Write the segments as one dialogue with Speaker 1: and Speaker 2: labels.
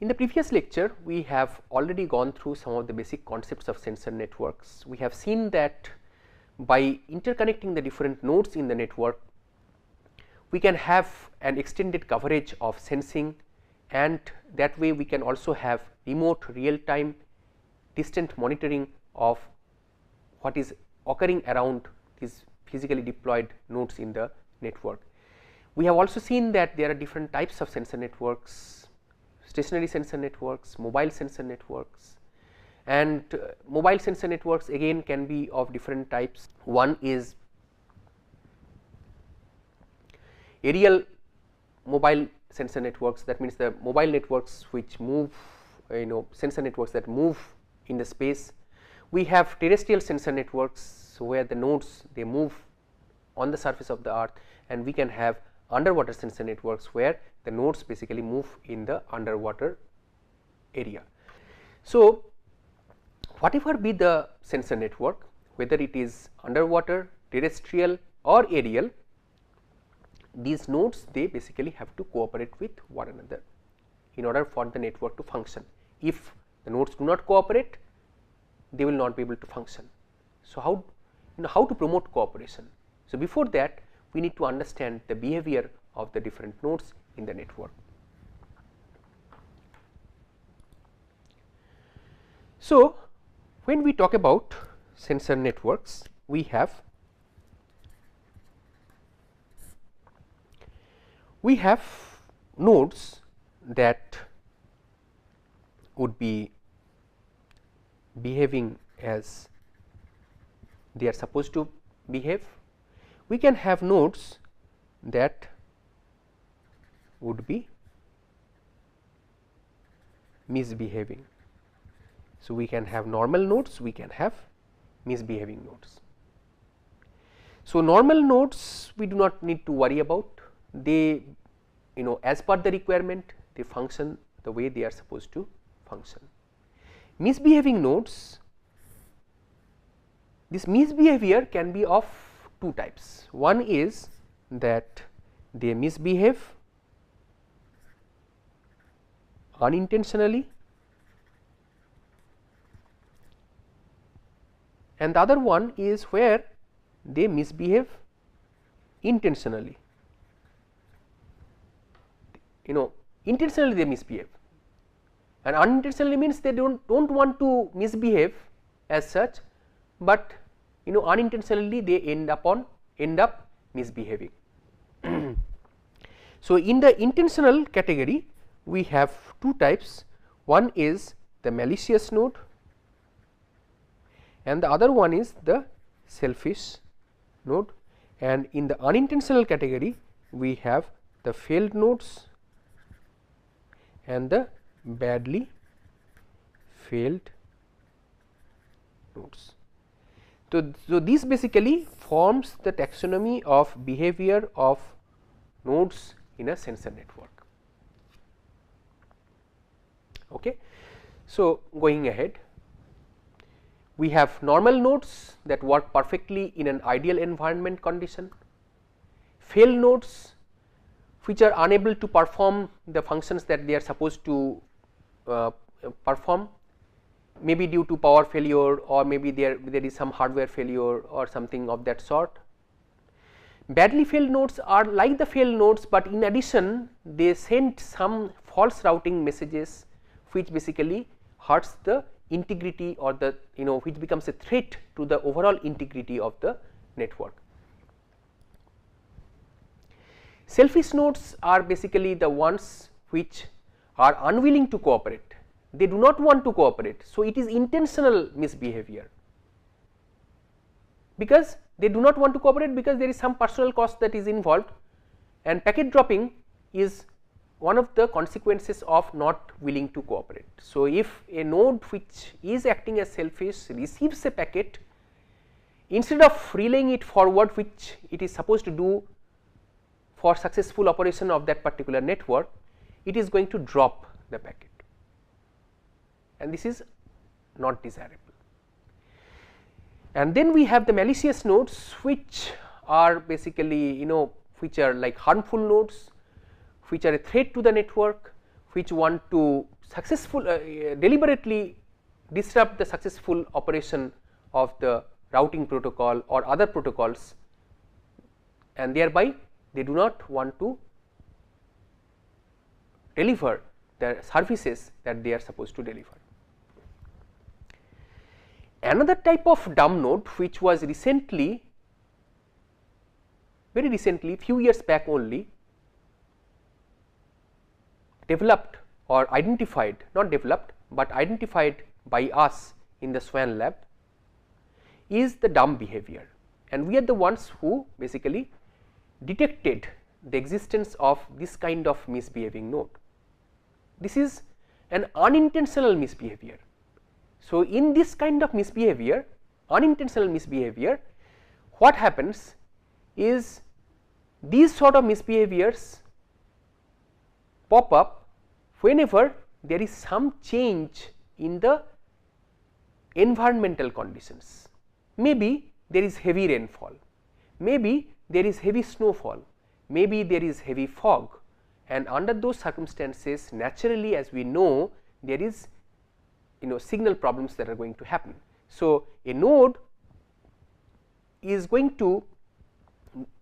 Speaker 1: In the previous lecture, we have already gone through some of the basic concepts of sensor networks. We have seen that by interconnecting the different nodes in the network, we can have an extended coverage of sensing, and that way we can also have remote real time distant monitoring of what is occurring around these physically deployed nodes in the network. We have also seen that there are different types of sensor networks: stationary sensor networks, mobile sensor networks, and mobile sensor networks again can be of different types. One is aerial mobile sensor networks, that means the mobile networks which move, sensor networks that move in the space. We have terrestrial sensor networks where the nodes they move on the surface of the earth, and we can have underwater sensor networks where the nodes basically move in the underwater area. So, whatever be the sensor network, whether it is underwater, terrestrial or aerial, these nodes they basically have to cooperate with one another in order for the network to function. If the nodes do not cooperate, they will not be able to function. So, how to promote cooperation? So, before that we need to understand the behavior of the different nodes in the network. So, when we talk about sensor networks, we have nodes that would be behaving as they are supposed to behave. We can have nodes that would be misbehaving. So, we can have normal nodes, we can have misbehaving nodes. So, normal nodes we do not need to worry about, they as per the requirement they function the way they are supposed to function. Misbehaving nodes, this misbehavior can be of two types. One is that they misbehave unintentionally, and the other one is where they misbehave intentionally. Intentionally they misbehave, and unintentionally means they don't want to misbehave as such, but unintentionally they end up misbehaving. So, in the intentional category we have two types. One is the malicious node and the other one is the selfish node, and in the unintentional category we have the failed nodes and the badly failed nodes. So, this basically forms the taxonomy of behavior of nodes in a sensor network. Okay. So, going ahead, we have normal nodes that work perfectly in an ideal environment condition, failed nodes which are unable to perform the functions that they are supposed to perform, maybe due to power failure or maybe there is some hardware failure or something of that sort. Badly failed nodes are like the failed nodes, but in addition they send some false routing messages which basically hurts the integrity or the which becomes a threat to the overall integrity of the network. Selfish nodes are basically the ones which are unwilling to cooperate, they do not want to cooperate. So, it is intentional misbehavior, because they do not want to cooperate because there is some personal cost that is involved, and packet dropping is one of the consequences of not willing to cooperate. So, if a node which is acting as selfish receives a packet, instead of relaying it forward which it is supposed to do for successful operation of that particular network, it is going to drop the packet, and this is not desirable. And then we have the malicious nodes which are basically which are like harmful nodes, which are a threat to the network, which want to deliberately disrupt the successful operation of the routing protocol or other protocols, and thereby they do not want to deliver the services that they are supposed to deliver. Another type of dumb node which was recently, very recently, few years back only, developed or identified, not developed, but identified by us in the SWAN lab, is the dumb behavior, and we are the ones who basically detected the existence of this kind of misbehaving node. This is an unintentional misbehavior. So, in this kind of misbehavior, unintentional misbehavior, what happens is these sort of misbehaviors pop up whenever there is some change in the environmental conditions. Maybe there is heavy rainfall, maybe there is heavy snowfall, maybe there is heavy fog, and under those circumstances naturally, as we know, there is signal problems that are going to happen. So, a node is going to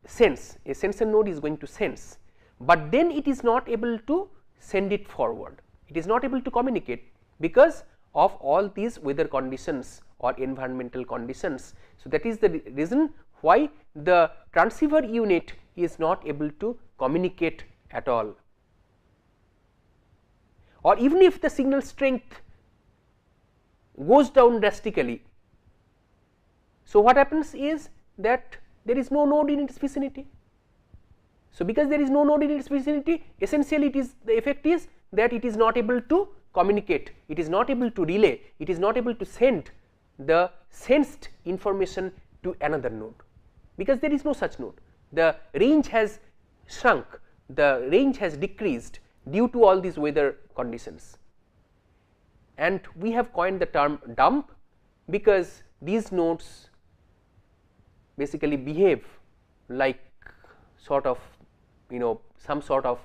Speaker 1: sense, a sensor node is going to sense, but then it is not able to send it forward, it is not able to communicate because of all these weather conditions or environmental conditions. So, that is the reason why the transceiver unit is not able to communicate at all, or even if the signal strength goes down drastically. So, what happens is that there is no node in its vicinity. So, because there is no node in its vicinity, essentially it is, the effect is that it is not able to communicate, it is not able to relay, it is not able to send the sensed information to another node, because there is no such node. The range has shrunk, the range has decreased due to all these weather conditions, and we have coined the term dumb because these nodes basically behave like sort of some sort of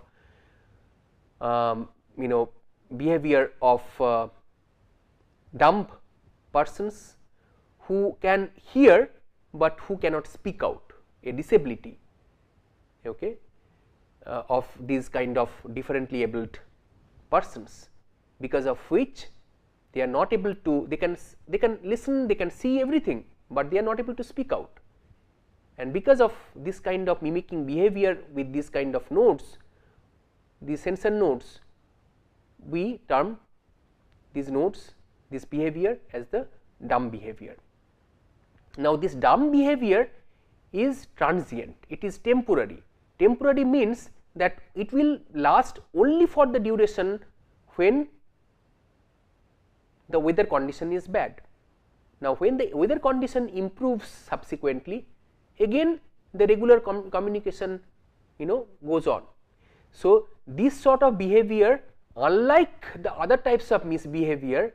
Speaker 1: behavior of dumb persons who can hear but who cannot speak out, a disability of these kind of differently abled persons, because of which they are not able to, they can listen, they can see everything, but they are not able to speak out. And because of this kind of mimicking behavior with this kind of nodes, the sensor nodes, we term these nodes, this behavior as the dumb behavior. Now, this dumb behavior is transient, it is temporary. Temporary means that it will last only for the duration when the weather condition is bad. Now, when the weather condition improves subsequently, again the regular communication goes on. So, this sort of behavior, unlike the other types of misbehavior,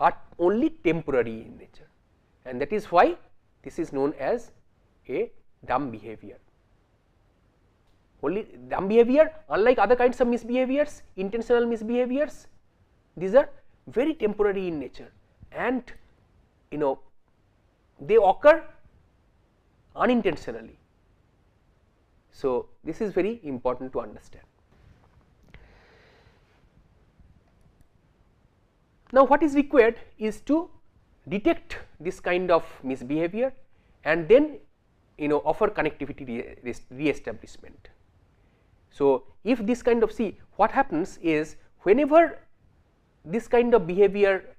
Speaker 1: are only temporary in nature, and that is why this is known as a dumb behavior. Only dumb behavior, unlike other kinds of misbehaviors, intentional misbehaviors, these are very temporary in nature, and they occur unintentionally. So, this is very important to understand. Now, what is required is to detect this kind of misbehavior and then offer connectivity re-establishment. So, if this kind of, see what happens is, whenever this kind of behavior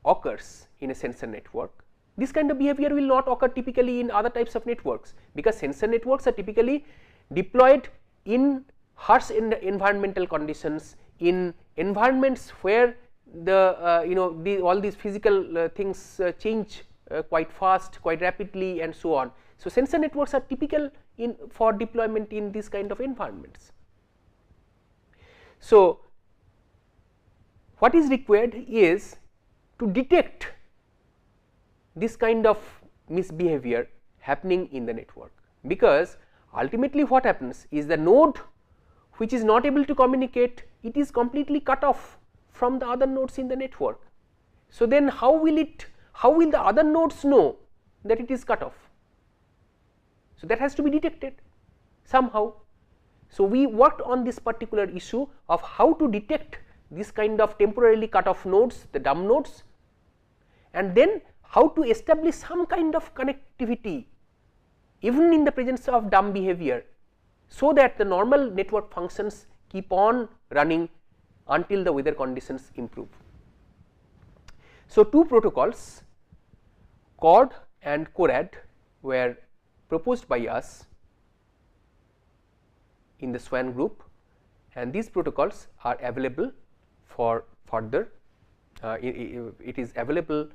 Speaker 1: occurs in a sensor network, this kind of behavior will not occur typically in other types of networks, because sensor networks are typically deployed in harsh environmental conditions, in environments where the all these physical things change quite fast, quite rapidly, and so on. So, sensor networks are typical for deployment in this kind of environments. So, what is required is to detect this kind of misbehavior happening in the network, because ultimately what happens is the node which is not able to communicate, it is completely cut off from the other nodes in the network. So, then how will the other nodes know that it is cut off? So, that has to be detected somehow. So, we worked on this particular issue of how to detect this kind of temporarily cut off nodes, the dumb nodes, and then how to establish some kind of connectivity even in the presence of dumb behavior, so that the normal network functions keep on running until the weather conditions improve. So, two protocols, CORD and CORAD, were proposed by us in the SWAN group, and these protocols are available for further. It is available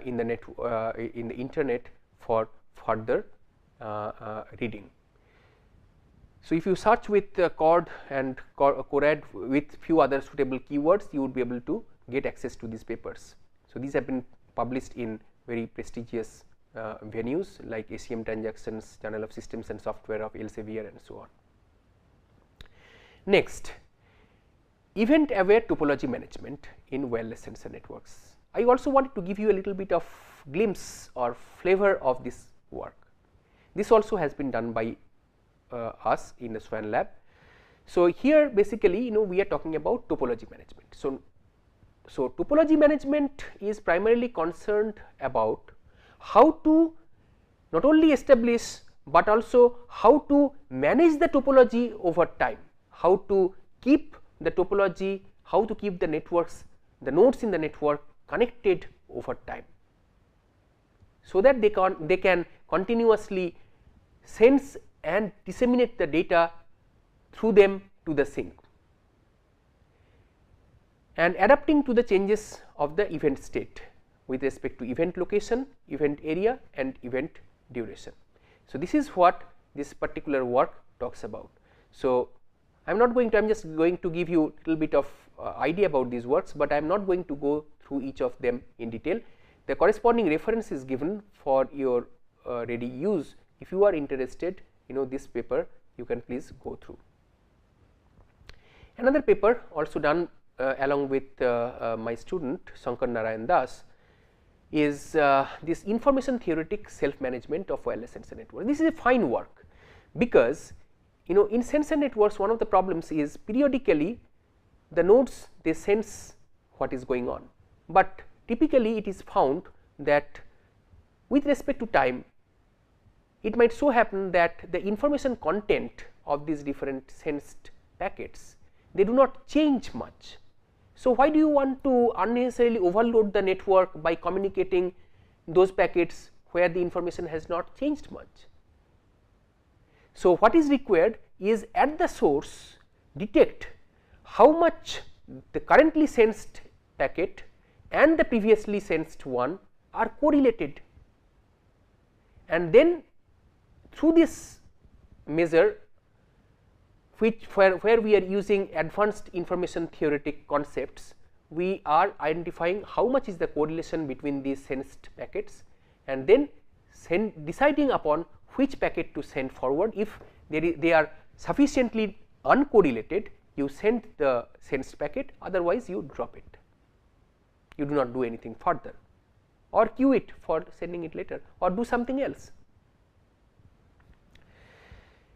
Speaker 1: in the internet for further reading. So, if you search with CORD and CORAD with few other suitable keywords, you would be able to get access to these papers. So, these have been published in very prestigious venues like ACM Transactions, Journal of Systems and Software of Elsevier, and so on. Next, event aware topology management in wireless sensor networks. I also wanted to give you a little bit of glimpse or flavor of this work. This also has been done by us in the SWAN lab. So, here basically we are talking about topology management. So, topology management is primarily concerned about how to not only establish, but also how to manage the topology over time, how to keep the topology, how to keep the networks, the nodes in the network connected over time, so that they can continuously sense and disseminate the data through them to the sink, and adapting to the changes of the event state with respect to event location, event area, and event duration. So, this is what this particular work talks about. So, I am not going to, I am just going to give you a little bit of idea about these works, but I am not going to go through each of them in detail. The corresponding reference is given for your ready use. If you are interested, this paper, you can please go through. Another paper also done along with my student Shankar Narayan Das is this information theoretic self management of wireless sensor network. This is a fine work, because in sensor networks, one of the problems is periodically the nodes, they sense what is going on, but typically it is found that with respect to time, it might so happen that the information content of these different sensed packets, they do not change much. So, why do you want to unnecessarily overload the network by communicating those packets where the information has not changed much? So, what is required is at the source detect how much the currently sensed packet and the previously sensed one are correlated, and then through this measure, where we are using advanced information theoretic concepts, we are identifying how much is the correlation between these sensed packets, and then deciding upon which packet to send forward. If they are sufficiently uncorrelated, you send the sensed packet, otherwise you drop it, you do not do anything further, or queue it for sending it later, or do something else.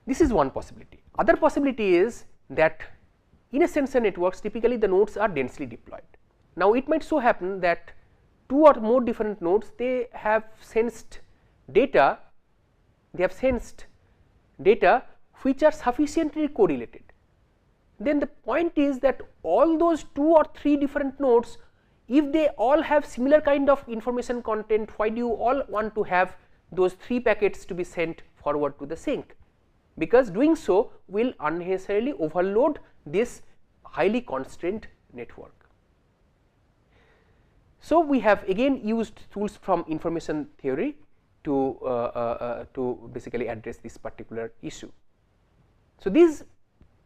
Speaker 1: This is one possibility. Other possibility is that in a sensor networks, typically the nodes are densely deployed. Now, it might so happen that two or more different nodes, they have sensed data, which are sufficiently correlated. Then the point is that all those 2 or 3 different nodes, if they all have similar kind of information content, why do you all want to have those 3 packets to be sent forward to the sink? Because doing so will unnecessarily overload this highly constrained network. So, we have again used tools from information theory to basically address this particular issue. So, these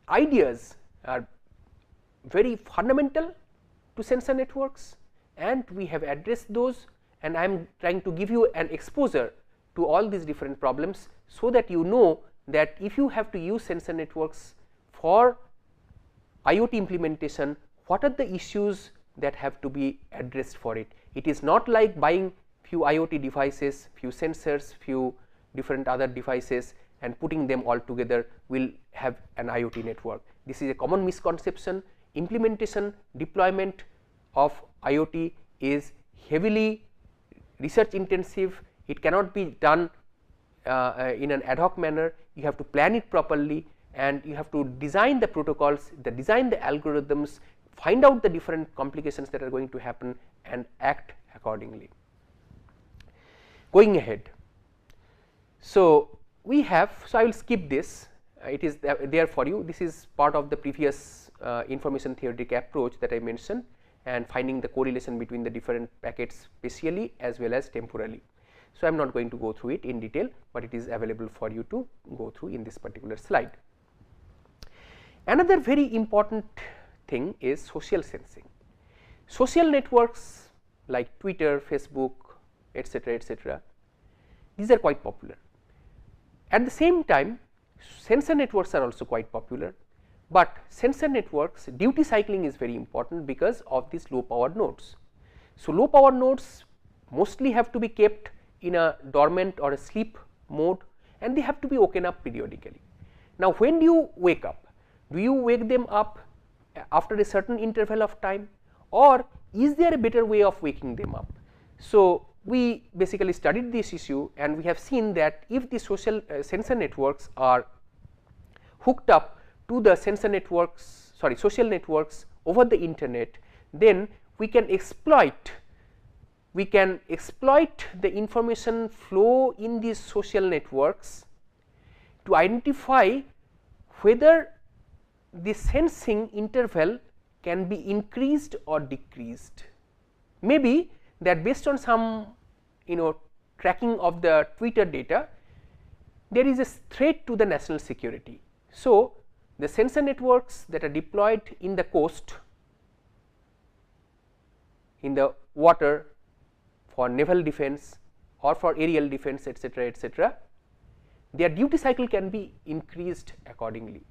Speaker 1: ideas are very fundamental to sensor networks, and we have addressed those, and I am trying to give you an exposure to all these different problems, so that you know that if you have to use sensor networks for IoT implementation, what are the issues that have to be addressed for it. It is not like buying few IoT devices, few sensors, few different other devices and putting them all together will have an IoT network. This is a common misconception. Implementation, deployment of IoT is heavily research intensive. It cannot be done in an ad hoc manner. You have to plan it properly and you have to design the protocols, design the algorithms, find out the different complications that are going to happen and act accordingly. Going ahead, so we have, so I will skip this, it is there for you. This is part of the previous information theoretic approach that I mentioned and finding the correlation between the different packets spatially as well as temporally. So, I am not going to go through it in detail, but it is available for you to go through in this particular slide. Another very important thing is social sensing. Social networks like Twitter, Facebook, etc., these are quite popular. At the same time, sensor networks are also quite popular, but sensor networks duty cycling is very important because of these low power nodes. So, low power nodes mostly have to be kept in a dormant or a sleep mode and they have to be woken up periodically. Now, when do you wake up? Do you wake them up after a certain interval of time, or is there a better way of waking them up? So, we basically studied this issue and we have seen that if the social sensor networks are hooked up to the sensor networks, social networks over the internet, then we can exploit the information flow in these social networks to identify whether the sensing interval can be increased or decreased. Maybe that based on some tracking of the Twitter data, there is a threat to the national security. So, the sensor networks that are deployed in the coast, in the water for naval defense or for aerial defense, etc., their duty cycle can be increased accordingly.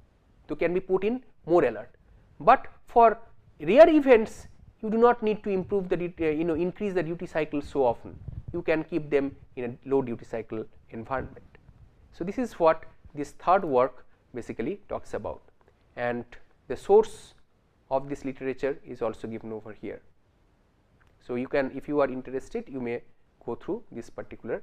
Speaker 1: So, can be put in more alert, but for rare events you do not need to improve the increase the duty cycle so often. You can keep them in a low duty cycle environment. So, this is what this third work basically talks about, and the source of this literature is also given over here. So, you can, if you are interested, you may go through this particular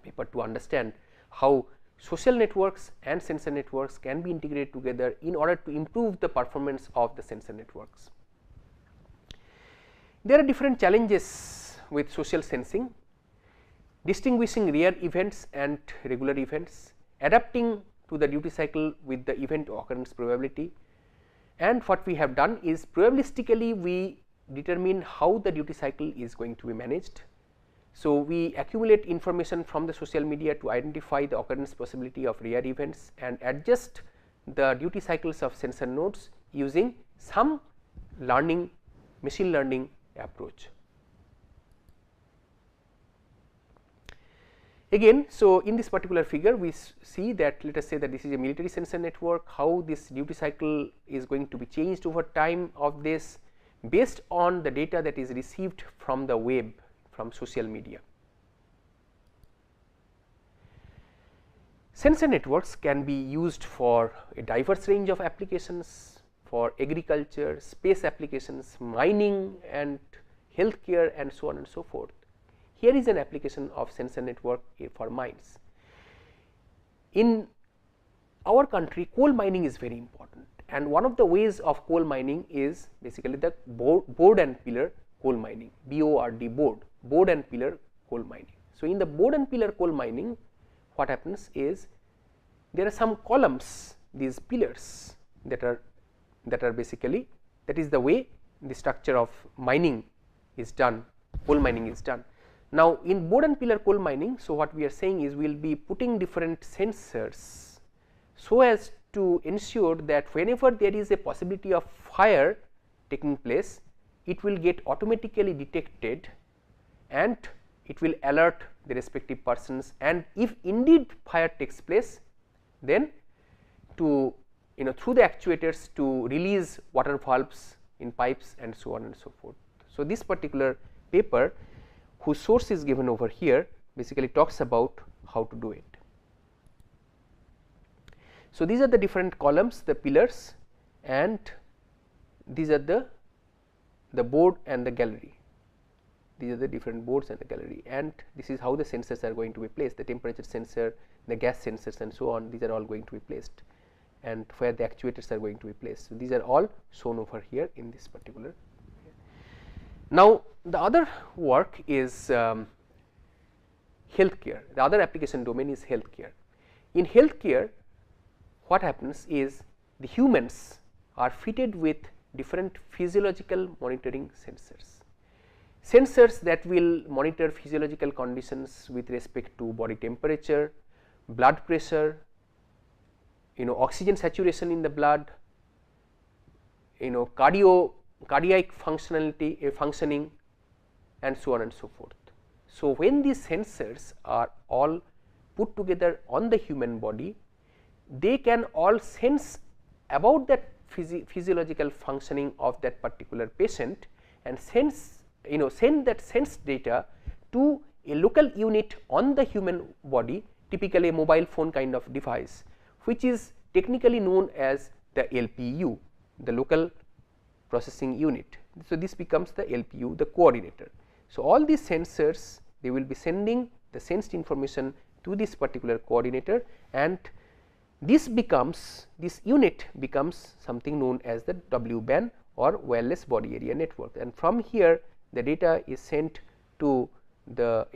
Speaker 1: paper to understand how social networks and sensor networks can be integrated together in order to improve the performance of the sensor networks. There are different challenges with social sensing: distinguishing rare events and regular events, adapting to the duty cycle with the event occurrence probability, and what we have done is probabilistically we determine how the duty cycle is going to be managed. So, we accumulate information from the social media to identify the occurrence possibility of rare events and adjust the duty cycles of sensor nodes using some learning, machine learning approach. Again, so in this particular figure we see that, let us say that this is a military sensor network, how this duty cycle is going to be changed over time of this based on the data that is received from the web, from social media. Sensor networks can be used for a diverse range of applications, for agriculture, space applications, mining and healthcare and so on and so forth. Here is an application of sensor network for mines. In our country, coal mining is very important, and one of the ways of coal mining is basically the board and pillar coal mining, BORD, board and pillar coal mining. So, in the board and pillar coal mining, what happens is there are some columns, these pillars that are basically, that is the way the structure of mining is done, coal mining is done. Now, in board and pillar coal mining, so what we are saying is we will be putting different sensors so as to ensure that whenever there is a possibility of fire taking place, it will get automatically detected and it will alert the respective persons, and if indeed fire takes place, then to through the actuators to release water valves in pipes and so on and so forth. So, this particular paper, whose source is given over here, basically talks about how to do it. So, these are the different columns, the pillars, and these are the board and the gallery. These are the different boards and the gallery, and this is how the sensors are going to be placed, the temperature sensor, the gas sensors and so on, these are all going to be placed, and where the actuators are going to be placed. So, these are all shown over here in this particular. Now, the other work is healthcare, the other application domain is healthcare. In healthcare, what happens is the humans are fitted with different physiological monitoring sensors that will monitor physiological conditions with respect to body temperature, blood pressure, oxygen saturation in the blood, cardiac functioning and so on and so forth. So, when these sensors are all put together on the human body, they can all sense about that physiological functioning of that particular patient and send that sense data to a local unit on the human body, typically a mobile phone kind of device, which is technically known as the LPU, the local processing unit. So, this becomes the LPU, the coordinator. So, all these sensors, they will be sending the sensed information to this particular coordinator, and this unit becomes something known as the W-band or wireless body area network, and from here the data is sent to the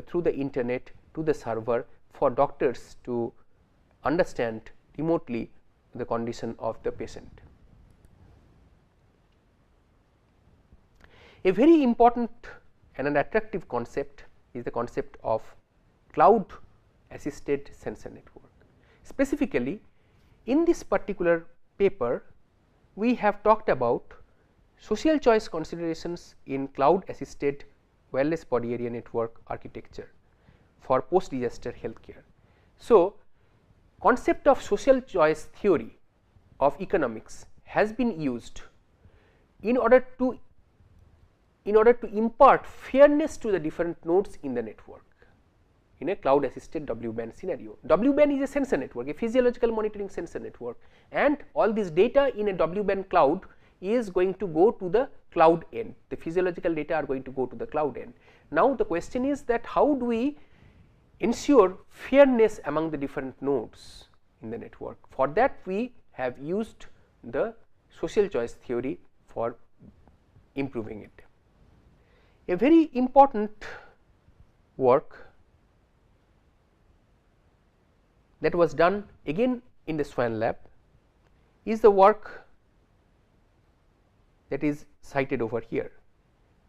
Speaker 1: through the internet to the server for doctors to understand remotely the condition of the patient. A very important and an attractive concept is the concept of cloud assisted sensor network. Specifically, in this particular paper, we have talked about social choice considerations in cloud assisted wireless body area network architecture for post disaster healthcare. So, concept of social choice theory of economics has been used in order to impart fairness to the different nodes in the network in a cloud assisted W-band scenario. W-band is a sensor network, a physiological monitoring sensor network, and all this data in a W-band cloud is going to go to the cloud end. The physiological data are going to go to the cloud end. Now, the question is that how do we ensure fairness among the different nodes in the network? For that, we have used the social choice theory for improving it. A very important work that was done again in the Swan lab is the work that is cited over here,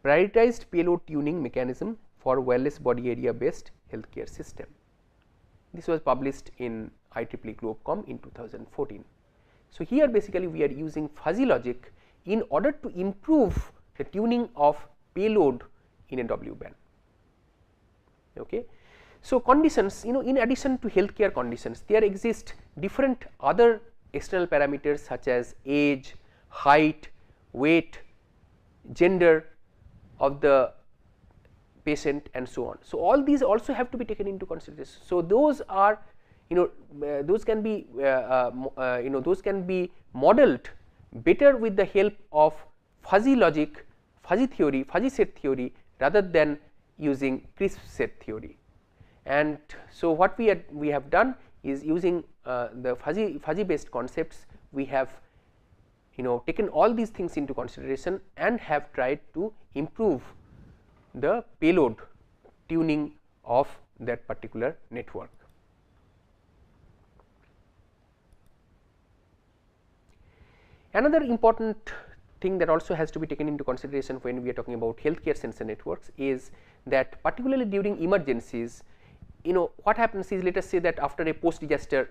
Speaker 1: prioritized payload tuning mechanism for wireless body area based healthcare system. This was published in IEEE Globecom in 2014. So, here basically we are using fuzzy logic in order to improve the tuning of payload in a W-band. Okay. So, conditions, in addition to healthcare conditions, there exist different other external parameters such as age, height, weight, gender of the patient and so on. So, all these also have to be taken into consideration. So, those are those can be those can be modeled better with the help of fuzzy logic, fuzzy theory, fuzzy set theory rather than using crisp set theory. And so, what we have done is using the fuzzy based concepts, we have taken all these things into consideration and have tried to improve the payload tuning of that particular network. Another important thing that also has to be taken into consideration when we are talking about healthcare sensor networks is that particularly during emergencies, what happens is, let us say that after a post disaster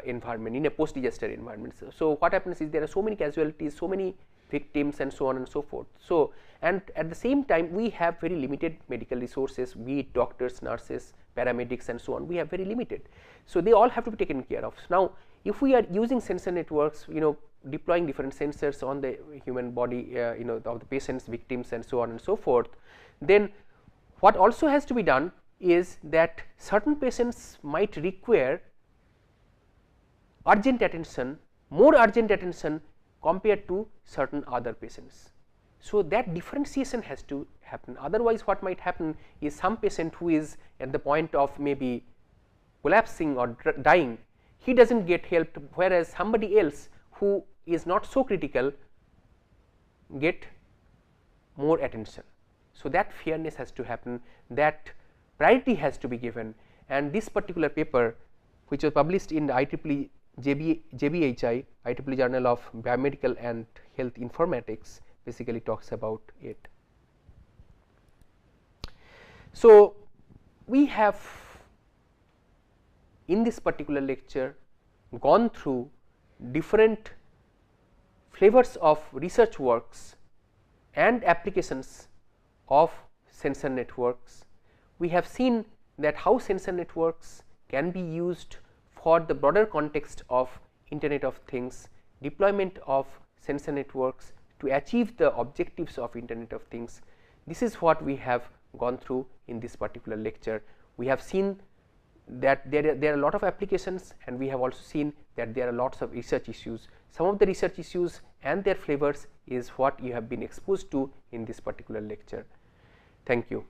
Speaker 1: environment, in a post disaster environment. So, what happens is there are so many casualties, so many victims and so on and so forth. So, and at the same time we have very limited medical resources, be it doctors, nurses, paramedics and so on, we have very limited. So, they all have to be taken care of. Now, If we are using sensor networks, deploying different sensors on the human body, of the patients, victims, and so on and so forth, then what also has to be done is that certain patients might require urgent attention, more urgent attention compared to certain other patients. So, that differentiation has to happen, otherwise what might happen is some patient who is at the point of maybe collapsing or dying, he does not get helped, whereas somebody else who is not so critical get more attention. So, that fairness has to happen, that priority has to be given, and this particular paper, which was published in the IEEE JBHI, IEEE Journal of Biomedical and Health Informatics, basically talks about it. So, we have in this particular lecture gone through different flavors of research works and applications of sensor networks. We have seen that how sensor networks can be used for the broader context of Internet of Things, deployment of sensor networks to achieve the objectives of Internet of Things. This is what we have gone through in this particular lecture. We have seen that there are a lot of applications, and we have also seen that there are lots of research issues. Some of the research issues and their flavors is what you have been exposed to in this particular lecture. Thank you.